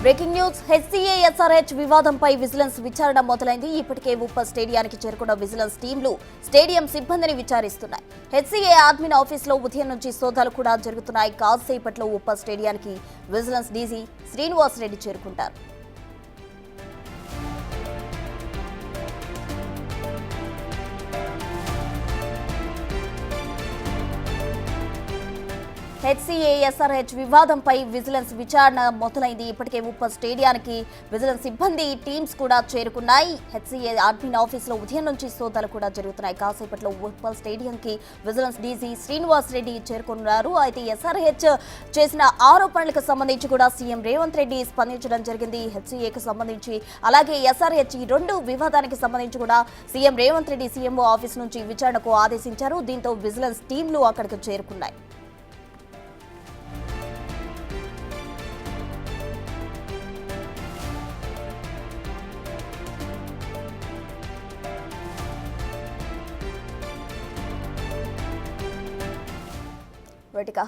Breaking news HCA SRH వివాదంపై vigilance విచారణ మొదలైంది. ఇప్పటికే ఉప్పల్ స్టేడియానికి చేరుకున్న విజిలెన్స్ టీంలు స్టేడియం సిబ్బందిని విచారిస్తున్నాయి. హెచ్సీఏ అడ్మిన్ ఆఫీసులో ఉదయం నుంచి సోదాలు కూడా జరుగుతున్నాయి. కాసేపట్లో ఉప్పల్ స్టేడియానికి విజిలెన్స్ డీజీ శ్రీనివాస్ రెడ్డి చేరుకుంటారు. హెచ్సీఏ ఎస్ఆర్హెచ్ వివాదంపై విజిలెన్స్ విచారణ మొదలైంది. ఇప్పటికే ఉప్పల్ స్టేడియానికి విజిలెన్స్ సిబ్బంది టీమ్స్ కూడా చేరుకున్నాయి. హెచ్సీఏ అడ్మిన్ ఆఫీసులో ఉదయం నుంచి సోదాలు కూడా జరుగుతున్నాయి. కాసేపట్లో ఉప్పల్ స్టేడియంకి విజిలెన్స్ డీజీ శ్రీనివాస్ రెడ్డి చేరుకున్నారు. అయితే ఎస్ఆర్హెచ్ చేసిన ఆరోపణలకు సంబంధించి కూడా సీఎం రేవంత్ రెడ్డి స్పందించడం జరిగింది. హెచ్సీఏకు సంబంధించి అలాగే ఎస్ఆర్హెచ్ ఈ రెండు వివాదానికి సంబంధించి కూడా CM Revanth Reddy CMO office నుంచి విచారణకు ఆదేశించారు. దీంతో విజిలెన్స్ టీంలు అక్కడికి చేరుకున్నాయి.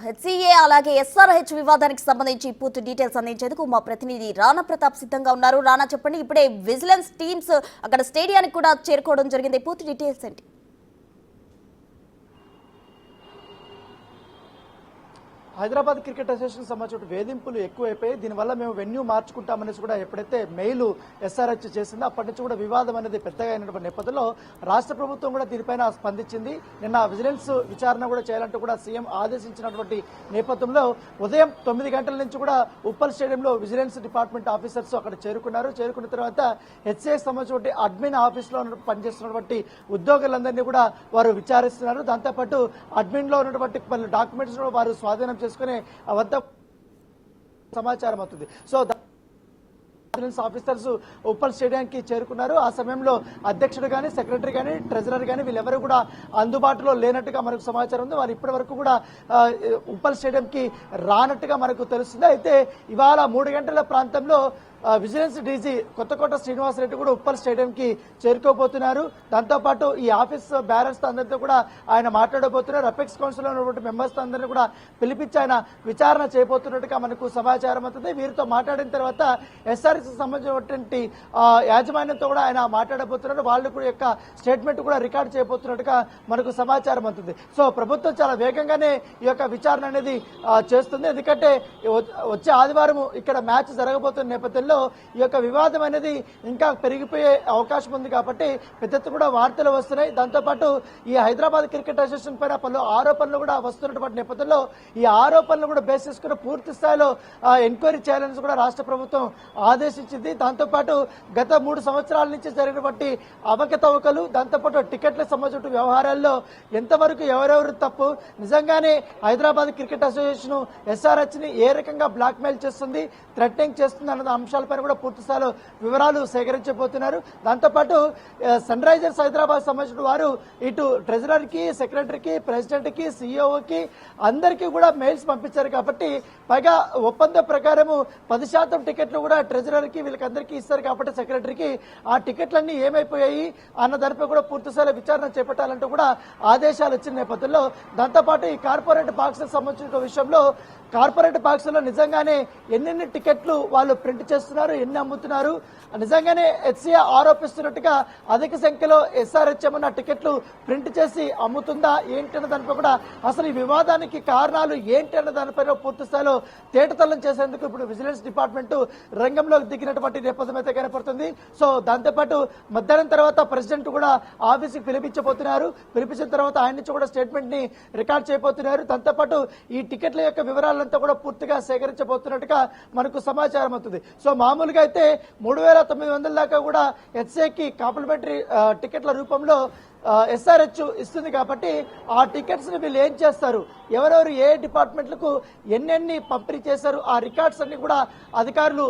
హెచ్సీఏ అలాగే ఎస్ఆర్హెచ్ వివాదానికి సంబంధించి పూర్తి డీటెయిల్స్ అందించేందుకు మా ప్రతినిధి రాణా ప్రతాప్ సిద్ధంగా ఉన్నారు. రాణా, చెప్పండి, ఇప్పుడే విజిలెన్స్ టీమ్స్ అక్కడ స్టేడియానికి కూడా చేరుకోవడం జరిగింది. పూర్తి డీటెయిల్స్ ఏంటి? హైదరాబాద్ క్రికెట్ అసోసియేషన్ సంబంధించిన వేధింపులు ఎక్కువైపోయి దీనివల్ల మేము వెన్యూ మార్చుకుంటామనేసి కూడా ఎప్పుడైతే మెయిల్ ఎస్ఆర్హెచ్ చేసిందో అప్పటి నుంచి కూడా వివాదం అనేది పెద్దగా అయినటువంటి నేపథ్యంలో రాష్ట్ర ప్రభుత్వం కూడా దీనిపైన స్పందించింది. నిన్న విజిలెన్స్ విచారణ కూడా చేయాలంటూ కూడా సీఎం ఆదేశించినటువంటి నేపథ్యంలో ఉదయం 9 గంటల నుంచి కూడా ఉప్పల్ స్టేడియంలో విజిలెన్స్ డిపార్ట్మెంట్ ఆఫీసర్స్ అక్కడ చేరుకున్నారు. చేరుకున్న తర్వాత హెచ్సీఏకి సంబంధించిన అడ్మిన్ ఆఫీస్ లో పనిచేస్తున్నటువంటి ఉద్యోగులందరినీ కూడా వారు విచారిస్తున్నారు. దాంతోపాటు అడ్మిన్ లో ఉన్నటువంటి పలు డాక్యుమెంట్స్ కూడా వారు స్వాధీనం చేసుకునే వద్ద సమాచారం అవుతుంది. సో ఆఫీసర్స్ ఉప్పల్ స్టేడియానికి చేరుకున్నారు. ఆ సమయంలో అధ్యక్షుడు కానీ సెక్రటరీ కానీ ట్రెజరర్ కానీ వీళ్ళెవరూ కూడా అందుబాటులో లేనట్టుగా మనకు సమాచారం ఉంది. వారు ఇప్పటి వరకు కూడా ఉప్పల్ స్టేడియంకి రానట్టుగా మనకు తెలుస్తుంది. అయితే ఇవాళ 3 గంటల ప్రాంతంలో విజిలెన్స్ డీజీ కొత్తకోట శ్రీనివాసరెడ్డి కూడా ఉప్పల్ స్టేడియంకి చేరుకోబోతున్నారు. దాంతోపాటు ఈ ఆఫీస్ బ్యారర్స్ అందరితో కూడా ఆయన మాట్లాడబోతున్నారు. అపెక్స్ కౌన్సిల్ లో ఉన్నటువంటి మెంబర్స్ అందరినీ కూడా పిలిపించి ఆయన విచారణ చేయబోతున్నట్టుగా మనకు సమాచారం అవుతుంది. వీరితో మాట్లాడిన తర్వాత ఎస్ఆర్హెచ్ సంబంధించినటువంటి యాజమాన్యంతో కూడా ఆయన మాట్లాడబోతున్నారు. వాళ్ళ యొక్క స్టేట్మెంట్ కూడా రికార్డ్ చేయబోతున్నట్టుగా మనకు సమాచారం అవుతుంది. సో ప్రభుత్వం చాలా వేగంగానే ఈ యొక్క విచారణ అనేది చేస్తుంది. ఎందుకంటే వచ్చే ఆదివారం ఇక్కడ మ్యాచ్ జరగబోతున్న నేపథ్యంలో ఈ యొక్క వివాదం అనేది ఇంకా పెరిగిపోయే అవకాశం ఉంది కాబట్టి పెద్ద కూడా వార్తలు వస్తున్నాయి. దాంతోపాటు ఈ హైదరాబాద్ క్రికెట్ అసోసియేషన్ పైన పలు ఆరోపణలు కూడా వస్తున్నటువంటి నేపథ్యంలో ఈ ఆరోపణలు కూడా బేస్ చేసుకుని పూర్తి స్థాయిలో ఎంక్వైరీ చేయాలని కూడా రాష్ట్ర ప్రభుత్వం ఆదేశించింది. దాంతోపాటు గత 3 సంవత్సరాల నుంచి జరిగినటువంటి అవకతవకలు, దాంతోపాటు టికెట్లకు సంబంధించిన వ్యవహారాల్లో ఎంతవరకు ఎవరెవరు తప్పు, నిజంగానే హైదరాబాద్ క్రికెట్ అసోసియేషన్ ఎస్ఆర్హెచ్ ని ఏ రకంగా బ్లాక్ మెయిల్ చేస్తుంది, థ్రెటనింగ్ చేస్తుంది అన్న అంశాలపైన కూడా పూర్తి స్థాయిలో వివరాలు సేకరించబోతున్నారు. దాంతోపాటు సన్ రైజర్స్ హైదరాబాద్ సంబంధించిన వారు ఇటు ట్రెజరర్ కి, సెక్రటరీకి, ప్రెసిడెంట్ కి, సిఇఓకి అందరికీ కూడా మెయిల్స్ పంపించారు. కాబట్టి పైగా ఒప్పందం ప్రకారము 10% టికెట్లు కూడా ట్రెజరర్ కి వీళ్ళకందరికీ ఇస్తారు. కాబట్టి సెక్రటరీకి ఆ టికెట్లన్నీ ఏమైపోయాయి అన్న దానిపై కూడా పూర్తి స్థాయిలో విచారణ చేపట్టాలంటూ కూడా ఆదేశాలు వచ్చిన నేపథ్యంలో దాంతోపాటు ఈ కార్పొరేట్ బాక్స్ సంబంధించిన విషయంలో కార్పొరేట్ బాక్స్ లో నిజంగానే ఎన్నెన్ని టికెట్లు వాళ్ళు ప్రింట్ చేస్తున్నారు, ఎన్ని అమ్ముతున్నారు, నిజంగానే హెచ్సీఏ ఆరోపిస్తున్నట్టుగా అధిక సంఖ్యలో ఎస్ఆర్హెచ్ ఏమన్నా టికెట్లు ప్రింట్ చేసి అమ్ముతుందా ఏంటి అన్న దానిపై కూడా అసలు ఈ వివాదానికి కారణాలు ఏంటి అన్న దానిపైన పూర్తి స్థాయిలో తేటతల్లం చేసేందుకు ఇప్పుడు విజిలెన్స్ డిపార్ట్మెంట్ రంగంలోకి దిగినటువంటి నేపథ్యం అయితే కనపడుతుంది. సో దాంతోపాటు మధ్యాహ్నం తర్వాత ప్రెసిడెంట్ కూడా ఆఫీస్కి పిలిపించబోతున్నారు. పిలిపించిన తర్వాత ఆయన నుంచి కూడా స్టేట్మెంట్ ని రికార్డ్ చేయబోతున్నారు. దాంతోపాటు ఈ టికెట్ల యొక్క వివరాలంతా కూడా పూర్తిగా సేకరించబోతున్నట్టుగా మనకు సమాచారం అవుతుంది. సో మామూలుగా అయితే 3,900 దాకా కూడా హెచ్సీఏకి కాంప్లిమెంటరీ టికెట్ల రూపంలో ఎస్ఆర్హెచ్ ఇస్తుంది. కాబట్టి ఆ టికెట్స్ ని వీళ్ళు ఏం చేస్తారు, ఎవరెవరు ఏ డిపార్ట్మెంట్లకు ఎన్నెన్ని పంపిణీ చేశారు, ఆ రికార్డ్స్ అన్ని కూడా అధికారులు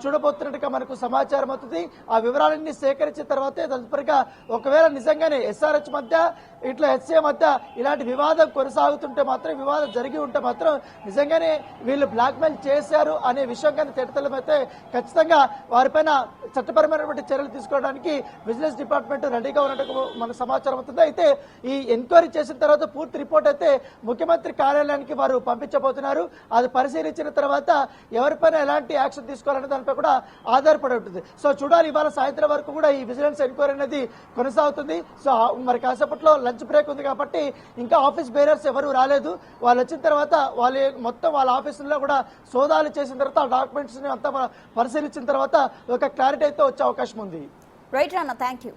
చూడబోతున్నట్టుగా మనకు సమాచారం అవుతుంది. ఆ వివరాలన్నీ సేకరించిన తర్వాతే తదుపరిగా ఒకవేళ నిజంగానే ఎస్ఆర్హెచ్ మధ్య ఇట్లా హెచ్సీఏ మధ్య ఇలాంటి వివాదం కొనసాగుతుంటే మాత్రం, వివాదం జరిగి ఉంటే మాత్రం నిజంగానే వీళ్ళు బ్లాక్మెయిల్ చేశారు అనే విషయం కానీ తేటతెల్లమైతే ఖచ్చితంగా వారిపైన చట్టపరమైనటువంటి చర్యలు తీసుకోవడానికి విజిలెన్స్ డిపార్ట్మెంట్ రెడీగా ఉన్నట్టు మనకు సమాచారం అవుతుంది. అయితే ఈ ఎంక్వైరీ చేసిన తర్వాత పూర్తి రిపోర్ట్ అయితే ముఖ్యమంత్రి కార్యాలయానికి వారు పంపించబోతున్నారు. అది పరిశీలించిన తర్వాత ఎవరిపైన ఎలాంటి యాక్షన్ తీసుకోవాలనే దానిపై కూడా ఆధారపడి ఉంటుంది. సో చూడాలి, ఇవాళ సాయంత్రం వరకు కూడా ఈ విజిలెన్స్ ఎంక్వైరీ అనేది కొనసాగుతుంది. సో మరి కాసేపట్లో లంచ్ బ్రేక్ ఉంది కాబట్టి ఇంకా ఆఫీస్ బేరర్స్ ఎవరు రాలేదు. వాళ్ళు వచ్చిన తర్వాత వాళ్ళు మొత్తం వాళ్ళ ఆఫీసుల్లో కూడా సోదాలు చేసిన తర్వాత ఆ డాక్యుమెంట్స్ ని అంతా పరిశీలించిన తర్వాత ఒక క్లారిటీ అయితే వచ్చే అవకాశం ఉంది. Right Rana, thank you.